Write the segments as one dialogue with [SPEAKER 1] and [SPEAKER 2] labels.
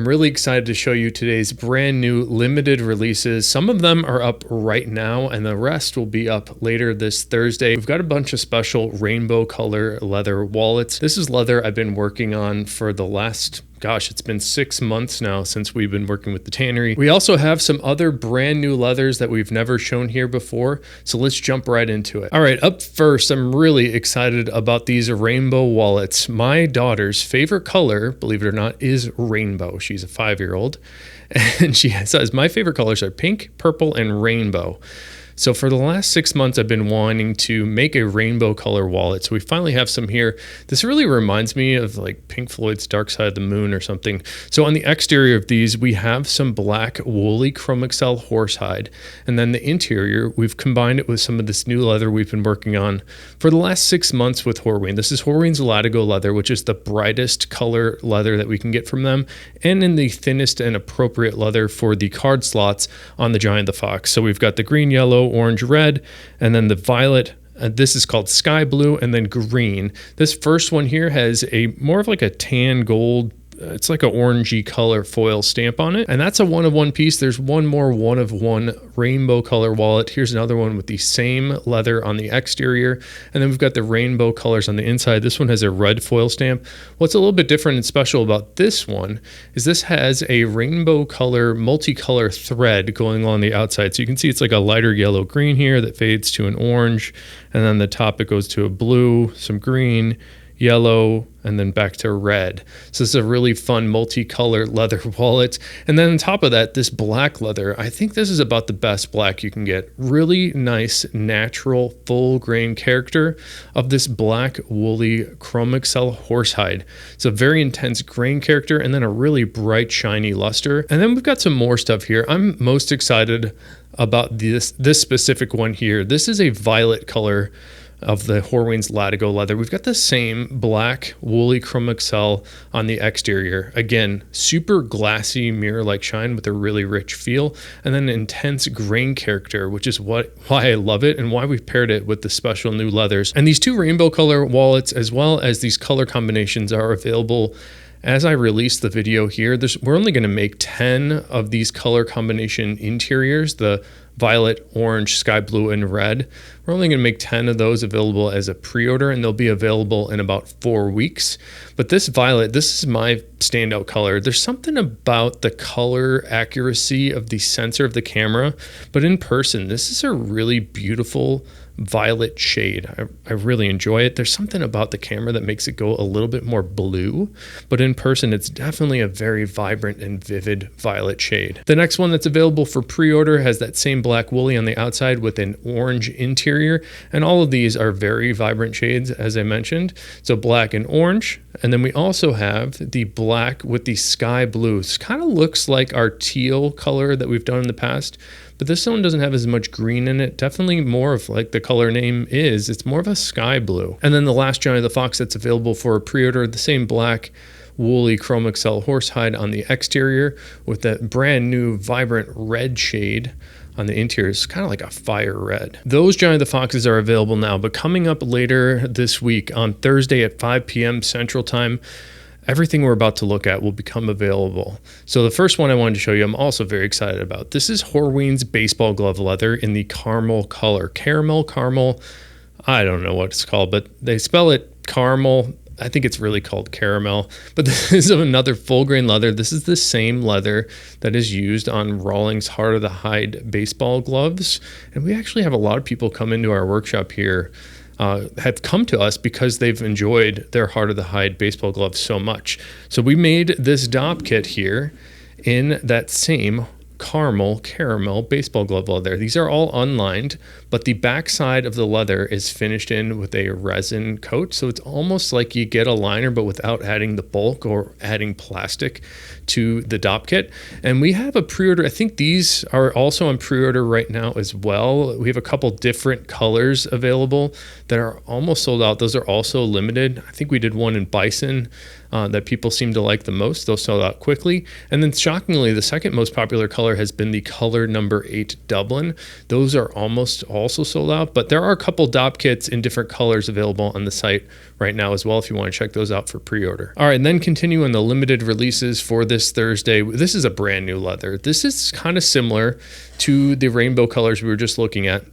[SPEAKER 1] I'm really excited to show you today's brand new limited releases. Some of them are up right now and the rest will be up later this Thursday. We've got a bunch of special rainbow color leather wallets. This is leather I've been working on for the last it's been 6 months now since we've been working with the tannery. We also have some other brand new leathers that we've never shown here before. So let's jump right into it. All right, up first, I'm really excited about these rainbow wallets. My daughter's favorite color, believe it or not, is rainbow. She's a 5-year-old and she says, my favorite colors are pink, purple, and rainbow. So for the last 6 months, I've been wanting to make a rainbow color wallet. So we finally have some here. This really reminds me of like Pink Floyd's Dark Side of the Moon or something. So on the exterior of these, we have some black woolly Chromexcel horsehide. And then the interior, we've combined it with some of this new leather we've been working on for the last 6 months with Horween. This is Horween's Latigo leather, which is the brightest color leather that we can get from them, and in the thinnest and appropriate leather for the card slots on the Giant the Fox. So we've got the green, yellow, orange, red, and then the violet. This is called sky blue, and then green. This first one here has a more of like a tan gold. It's like an orangey color foil stamp on it. And that's a 1-of-1 piece. There's one more 1-of-1 rainbow color wallet. Here's another one with the same leather on the exterior. And then we've got the rainbow colors on the inside. This one has a red foil stamp. What's a little bit different and special about this one is this has a rainbow color, multicolor thread going along the outside. So you can see it's like a lighter yellow green here that fades to an orange. And then the top, it goes to a blue, some green, yellow, and then back to red. So this is a really fun multicolor leather wallet. And then on top of that, this black leather, I think this is about the best black you can get. Really nice, natural, full grain character of this black woolly Chromexcel horsehide. It's a very intense grain character and then a really bright, shiny luster. And then we've got some more stuff here. I'm most excited about this specific one here. This is a violet color of the Horween's Latigo leather. We've got the same black woolly Chromexcel on the exterior. Again, super glassy mirror-like shine with a really rich feel, and then an intense grain character, which is why I love it and why we've paired it with the special new leathers. And these two rainbow color wallets, as well as these color combinations, are available as I release the video here. We're only going to make 10 of these color combination interiors, the violet, orange, sky blue, and red. We're only going to make 10 of those available as a pre-order, and they'll be available in about 4 weeks. But this violet, this is my standout color. There's something about the color accuracy of the sensor of the camera, but in person, this is a really beautiful violet shade. I really enjoy it. There's something about the camera that makes it go a little bit more blue, but in person, it's definitely a very vibrant and vivid violet shade. The next one that's available for pre-order has that same black woolly on the outside with an orange interior, and all of these are very vibrant shades, as I mentioned. So black and orange, and then we also have the black with the sky blue. It kind of looks like our teal color that we've done in the past, but this one doesn't have as much green in it. Definitely more of like the color name is. It's more of a sky blue. And then the last Giant of the Fox that's available for a pre-order, the same black woolly Chromexcel horsehide on the exterior with that brand new vibrant red shade on the interior. It's kind of like a fire red. Those Giant of the Foxes are available now, but coming up later this week on Thursday at 5 p.m. Central Time, everything we're about to look at will become available. So the first one I wanted to show you, I'm also very excited about. This is Horween's baseball glove leather in the caramel color. Caramel, I don't know what it's called, but they spell it caramel. I think it's really called caramel, but this is another full grain leather. This is the same leather that is used on Rawlings Heart of the Hide baseball gloves. And we actually have a lot of people come into our workshop here have come to us because they've enjoyed their Heart of the Hide baseball gloves so much. So we made this Dopp kit here in that same caramel baseball glove leather. These are all unlined, but the back side of the leather is finished in with a resin coat. So it's almost like you get a liner, but without adding the bulk or adding plastic to the Dopp kit. And we have a pre-order. I think these are also on pre-order right now as well. We have a couple different colors available that are almost sold out. Those are also limited. I think we did one in bison that people seem to like the most. Those sold out quickly. And then shockingly, the second most popular color has been the color number 8 Dublin. Those are almost also sold out, but there are a couple Dopp kits in different colors available on the site right now as well if you want to check those out for pre-order. All right, and then continue on the limited releases for this Thursday. This is a brand new leather. This is kind of similar to the rainbow colors we were just looking at,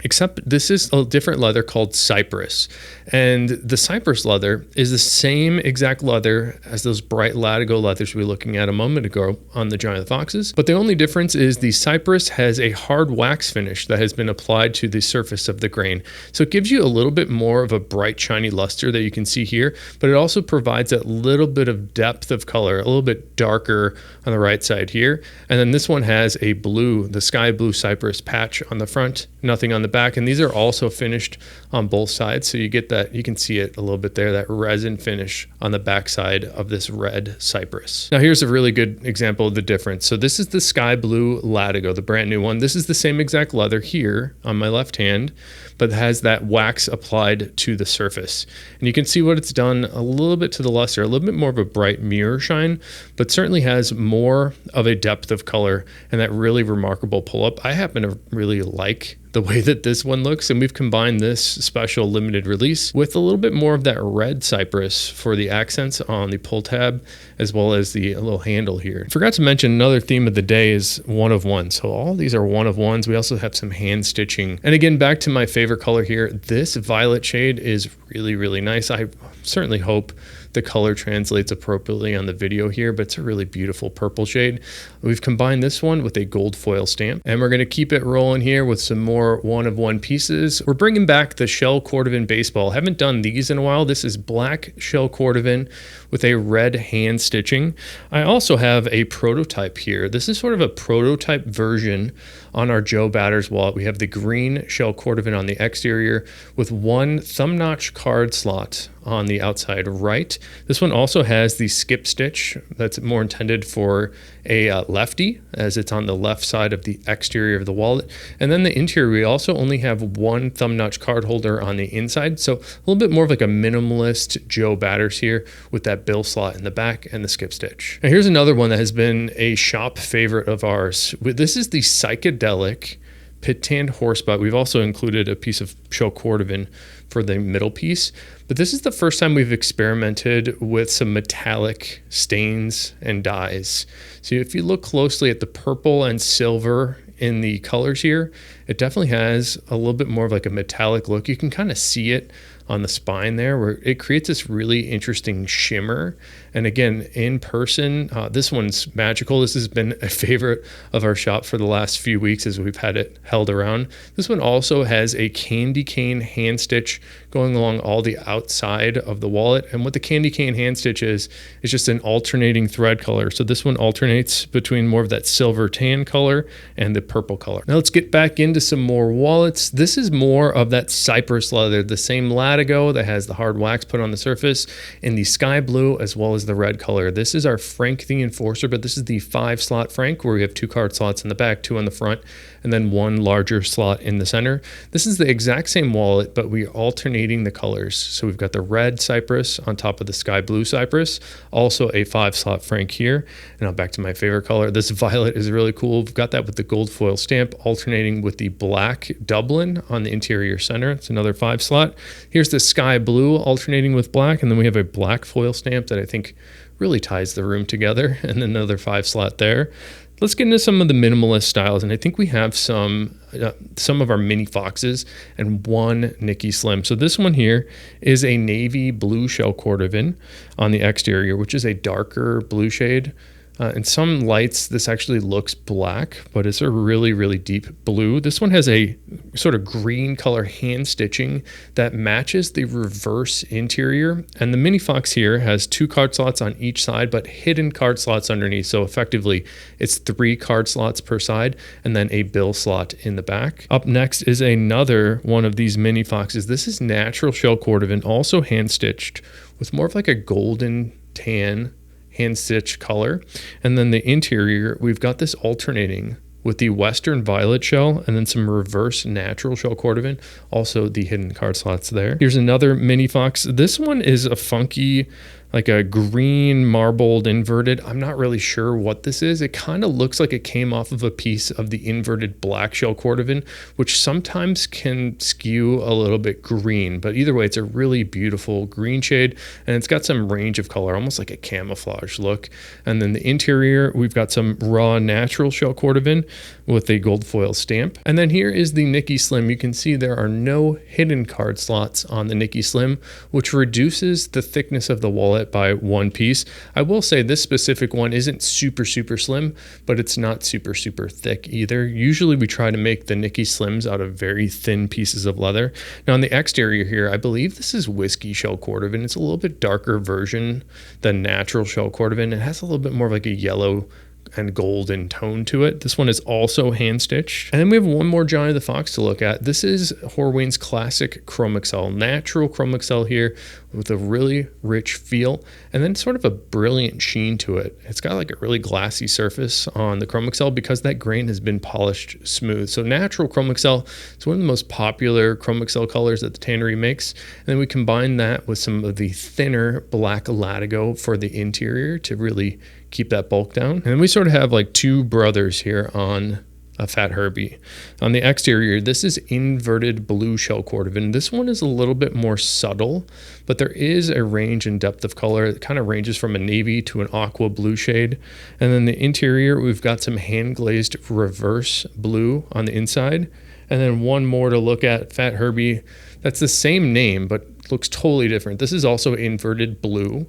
[SPEAKER 1] except this is a different leather called Cypress. And the Cypress leather is the same exact leather as those bright Latigo leathers we were looking at a moment ago on the Giant Foxes. But the only difference is the Cypress has a hard wax finish that has been applied to the surface of the grain. So it gives you a little bit more of a bright, shiny luster that you can see here, but it also provides a little bit of depth of color, a little bit darker on the right side here. And then this one has a blue, the sky blue Cypress patch on the front, nothing on the back, and these are also finished on both sides, so you get that, you can see it a little bit there, that resin finish on the back side of this red Cypress. Now here's a really good example of the difference. So this is the sky blue Latigo, the brand new one. This is the same exact leather here on my left hand, but has that wax applied to the surface. And you can see what it's done a little bit to the luster, a little bit more of a bright mirror shine, but certainly has more of a depth of color and that really remarkable pull up. I happen to really like the way that this one looks, and we've combined this special limited release with a little bit more of that red Cypress for the accents on the pull tab, as well as the little handle here. Forgot to mention another theme of the day is one of one. So all these are one of ones. We also have some hand stitching. And again, back to my favorite color here, this violet shade is really, really nice. I certainly hope the color translates appropriately on the video here, but it's a really beautiful purple shade. We've combined this one with a gold foil stamp, and we're going to keep it rolling here with some more one of one pieces. We're bringing back the shell Cordovan baseball. Haven't done these in a while. This is black shell Cordovan with a red hand stitching. I also have a prototype here. This is sort of a prototype version on our Joe Batter's wallet. We have the green shell Cordovan on the exterior with one thumb notch card slot on the outside right. This one also has the skip stitch that's more intended for a lefty, as it's on the left side of the exterior of the wallet. And then the interior, we also only have one thumb notch card holder on the inside. So a little bit more of like a minimalist Joe Batter's here with that bill slot in the back and the skip stitch. Now here's another one that has been a shop favorite of ours. This is the psychedelic pit-tanned horsebutt. We've also included a piece of shell Cordovan for the middle piece, but this is the first time we've experimented with some metallic stains and dyes. So if you look closely at the purple and silver in the colors here, it definitely has a little bit more of like a metallic look. You can kind of see it on the spine there where it creates this really interesting shimmer. And again, in person, this one's magical. This has been a favorite of our shop for the last few weeks as we've had it held around. This one also has a candy cane hand stitch going along all the outside of the wallet. And what the candy cane hand stitch is just an alternating thread color. So this one alternates between more of that silver tan color and the purple color. Now let's get back into some more wallets. This is more of that Cypress leather, the same Latigo that has the hard wax put on the surface in the sky blue as well as the red color. This is our Frank the Enforcer, but this is the 5-slot Frank where we have 2 card slots in the back, 2 on the front, and then 1 larger slot in the center. This is the exact same wallet, but we're alternating the colors. So we've got the red Cypress on top of the sky blue Cypress, also a 5-slot Frank here. And now back to my favorite color. This violet is really cool. We've got that with the gold foil stamp alternating with the black Dublin on the interior center. It's another 5-slot. Here's the sky blue alternating with black, and then we have a black foil stamp that I think really ties the room together, and then another 5-slot there. Let's get into some of the minimalist styles, and I think we have some of our mini foxes and one Nicky Slim. So this one here is a navy blue shell Cordovan on the exterior, which is a darker blue shade. In some lights, this actually looks black, but it's a really, really deep blue. This one has a sort of green color hand stitching that matches the reverse interior. And the Mini Fox here has 2 card slots on each side, but hidden card slots underneath. So effectively, it's 3 card slots per side and then a bill slot in the back. Up next is another one of these Mini Foxes. This is natural shell Cordovan, also hand stitched with more of like a golden tan hand stitch color. And then the interior, we've got this alternating with the Western violet shell and then some reverse natural shell Cordovan, also the hidden card slots there. Here's another Mini Fox. This one is a funky like a green marbled inverted. I'm not really sure what this is. It kind of looks like it came off of a piece of the inverted black shell Cordovan, which sometimes can skew a little bit green, but either way, it's a really beautiful green shade, and it's got some range of color, almost like a camouflage look. And then the interior, we've got some raw natural shell Cordovan with a gold foil stamp. And then here is the Nikki Slim. You can see there are no hidden card slots on the Nikki Slim, which reduces the thickness of the wallet by 1 piece. I will say this specific one isn't super slim, but it's not super thick either. Usually we try to make the Nikki Slims out of very thin pieces of leather. Now on the exterior here, I believe this is whiskey shell Cordovan. It's a little bit darker version than natural shell Cordovan. It has a little bit more of like a yellow and golden tone to it. This one is also hand stitched. And then we have one more Johnny the Fox to look at. This is Horween's classic Chromexcel, natural Chromexcel here with a really rich feel and then sort of a brilliant sheen to it. It's got like a really glassy surface on the Chromexcel because that grain has been polished smooth. So natural Chromexcel is one of the most popular Chromexcel colors that the tannery makes. And then we combine that with some of the thinner black Latigo for the interior to really keep that bulk down. And then we sort of have like two brothers here on a Fat Herbie. On the exterior, this is inverted blue shell Cordovan. This one is a little bit more subtle, but there is a range and depth of color. It kind of ranges from a navy to an aqua blue shade. And then the interior, we've got some hand glazed reverse blue on the inside. And then one more to look at, Fat Herbie. That's the same name, but looks totally different. This is also inverted blue.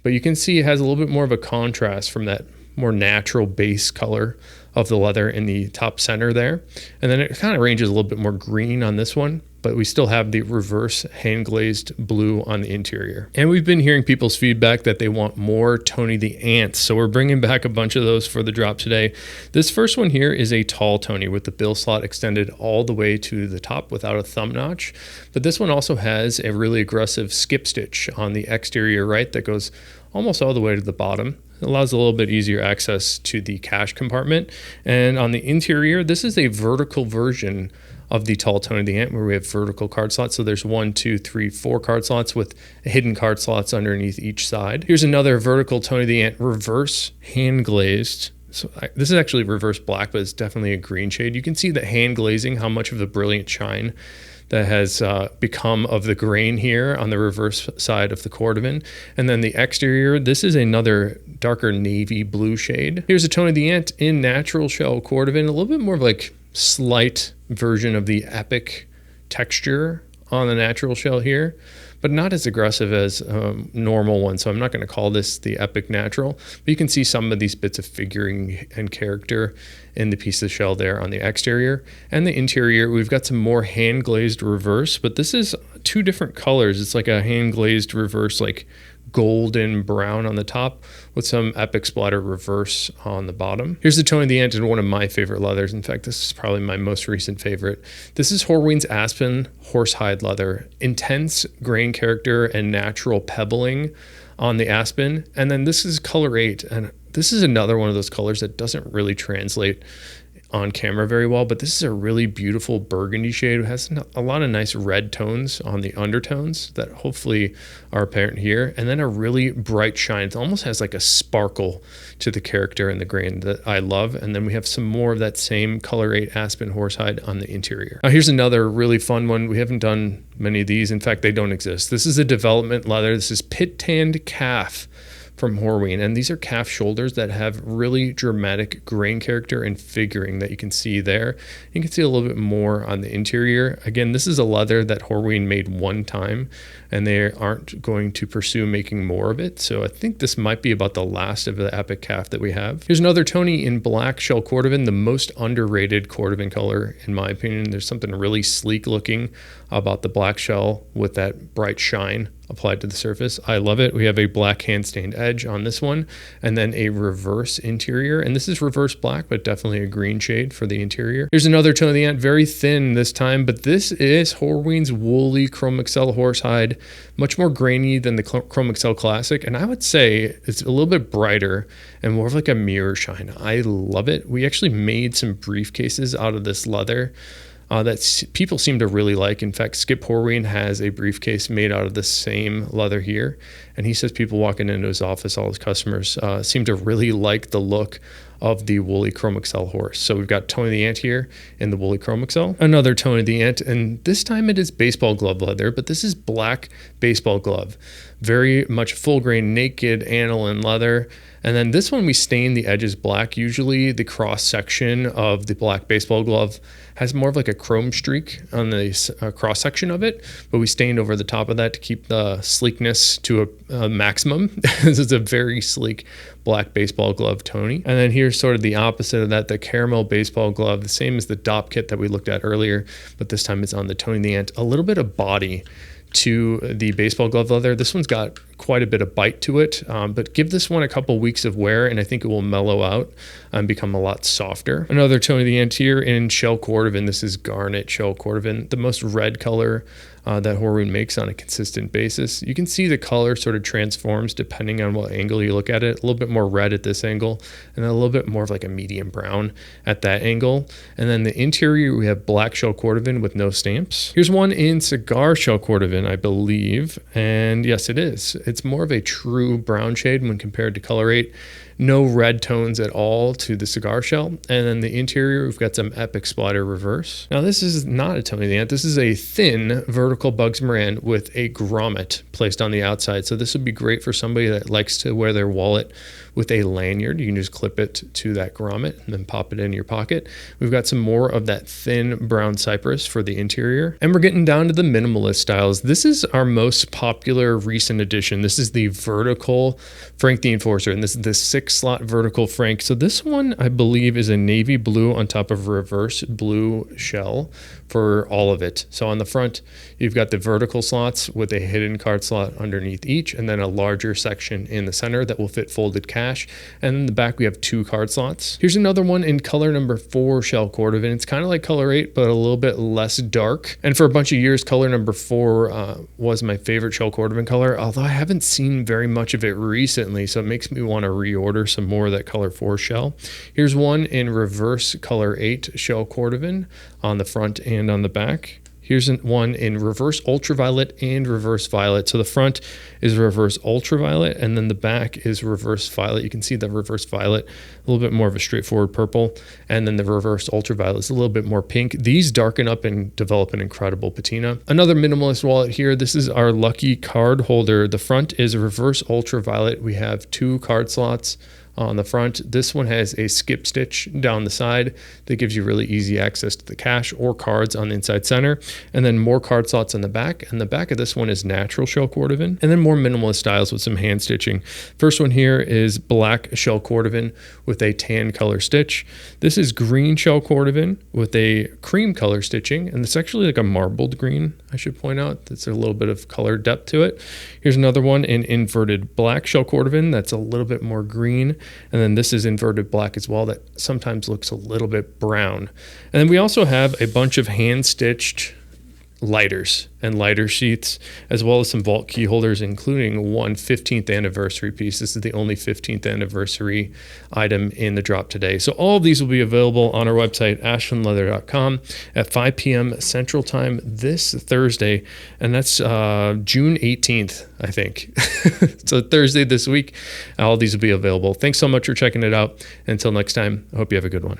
[SPEAKER 1] But you can see it has a little bit more of a contrast from that more natural base color of the leather in the top center there. And then it kind of ranges a little bit more green on this one, but we still have the reverse hand glazed blue on the interior. And we've been hearing people's feedback that they want more Tony the Ants. So we're bringing back a bunch of those for the drop today. This first one here is a tall Tony with the bill slot extended all the way to the top without a thumb notch. But this one also has a really aggressive skip stitch on the exterior right that goes almost all the way to the bottom. It allows a little bit easier access to the cash compartment. And on the interior, this is a vertical version of the tall Tony the Ant where we have vertical card slots. So there's 1, 2, 3, 4 card slots with hidden card slots underneath each side. Here's another vertical Tony the Ant reverse hand glazed. So this is actually reverse black, but it's definitely a green shade. You can see the hand glazing, how much of the brilliant shine that has become of the grain here on the reverse side of the Cordovan. And then the exterior, this is another darker navy blue shade. Here's a Tony the Ant in natural shell Cordovan, a little bit more of like slight version of the epic texture on the natural shell here, but not as aggressive as normal one. So I'm not going to call this the epic natural, but you can see some of these bits of figuring and character in the piece of shell there on the exterior. And the interior, we've got some more hand glazed reverse, but this is 2 different colors. It's like a hand glazed reverse, like golden brown on the top with some epic splatter reverse on the bottom. Here's the Tony the Ant in one of my favorite leathers. In fact, this is probably my most recent favorite. This is Horween's Aspen Horsehide leather. Intense grain character and natural pebbling on the Aspen. And then this is color 8. And this is another one of those colors that doesn't really translate on camera very well, but this is a really beautiful burgundy shade. It has a lot of nice red tones on the undertones that hopefully are apparent here, and then a really bright shine. It almost has like a sparkle to the character and the grain that I love. And then we have some more of that same color 8 Aspen Horsehide on the interior. Now here's another really fun one. We haven't done many of these. In fact, they don't exist. This is a development leather. This is pit tanned calf from Horween, and these are calf shoulders that have really dramatic grain character and figuring that you can see there. You can see a little bit more on the interior. Again, this is a leather that Horween made one time, and they aren't going to pursue making more of it. So I think this might be about the last of the epic calf that we have. Here's another Tony in black shell Cordovan, the most underrated Cordovan color in my opinion. There's something really sleek looking about the black shell with that bright shine applied to the surface. I love it. We have a black hand stained edge on this one, and then a reverse interior. And this is reverse black, but definitely a green shade for the interior. Here's another Tony the Ant, very thin this time, but this is Horween's woolly Chromexcel Horsehide, much more grainy than the Chromexcel Classic. And I would say it's a little bit brighter and more of like a mirror shine. I love it. We actually made some briefcases out of this leather that people seem to really like. In fact, Skip Horween has a briefcase made out of the same leather here, And he says people walking into his office, all his customers, seem to really like the look of the woolly Chromexcel horse. So we've got Tony the Ant here in the woolly Chromexcel, another Tony the Ant, and this time it is baseball glove leather, but this is black baseball glove, very much full grain naked aniline leather. And then this one we stain the edges black. Usually the cross section of the black baseball glove has more of like a chrome streak on the cross section of it, but we stained over the top of that to keep the sleekness to a maximum. This is a very sleek black baseball glove Tony. And then here's sort of the opposite of that, the caramel baseball glove, the same as the Dopp kit that we looked at earlier, but this time it's on the Tony the Ant. A little bit of body to the baseball glove leather. This one's got quite a bit of bite to it, but give this one a couple weeks of wear and I think it will mellow out and become a lot softer. Another Tony the Ant here in shell Cordovan. This is garnet shell Cordovan, the most red color that Horween makes on a consistent basis. You can see the color sort of transforms depending on what angle you look at it. A little bit more red at this angle and then a little bit more of like a medium brown at that angle. And then the interior, we have black shell Cordovan with no stamps. Here's one in cigar shell Cordovan, I believe. And yes, it is. It's more of a true brown shade when compared to Color 8. No red tones at all to the cigar shell. And then the interior, we've got some epic splatter reverse. Now this is not a Tony the Ant. This is a thin vertical Bugs Moran with a grommet placed on the outside. So this would be great for somebody that likes to wear their wallet with a lanyard. You can just clip it to that grommet and then pop it in your pocket. We've got some more of that thin brown cypress for the interior. And we're getting down to the minimalist styles. This is our most popular recent addition. This is the vertical Frank the Enforcer, and this is the 6-slot vertical Frank. So this one, I believe, is a navy blue on top of a reverse blue shell for all of it. So on the front, you've got the vertical slots with a hidden card slot underneath each, and then a larger section in the center that will fit folded cash. And in the back, we have 2 card slots. Here's another one in color number 4 shell Cordovan. It's kind of like Color 8, but a little bit less dark. And for a bunch of years, color number 4 was my favorite shell Cordovan color, although I haven't seen very much of it recently, so it makes me want to reorder some more of that color 4 shell. Here's one in reverse Color 8 shell Cordovan on the front and on the back. Here's one in reverse ultraviolet and reverse violet. So the front is reverse ultraviolet and then the back is reverse violet. You can see the reverse violet, a little bit more of a straightforward purple, and then the reverse ultraviolet is a little bit more pink. These darken up and develop an incredible patina. Another minimalist wallet here. This is our lucky card holder. The front is reverse ultraviolet. We have 2 card slots on the front. This one has a skip stitch down the side that gives you really easy access to the cash or cards on the inside center, and then more card slots on the back. And the back of this one is natural shell Cordovan, and then more minimalist styles with some hand stitching. First one here is black shell Cordovan with a tan color stitch. This is green shell Cordovan with a cream color stitching, and it's actually like a marbled green, I should point out. That's a little bit of color depth to it. Here's another one in inverted black shell Cordovan that's a little bit more green. And then this is inverted black as well that sometimes looks a little bit brown. And then we also have a bunch of hand-stitched lighters and lighter sheets, as well as some vault key holders, including one 15th anniversary piece. This is the only 15th anniversary item in the drop today. So all of these will be available on our website, ashlandleather.com, at 5 p.m. Central Time this Thursday, and that's June 18th, I think. So Thursday this week, all these will be available. Thanks so much for checking it out. Until next time, I hope you have a good one.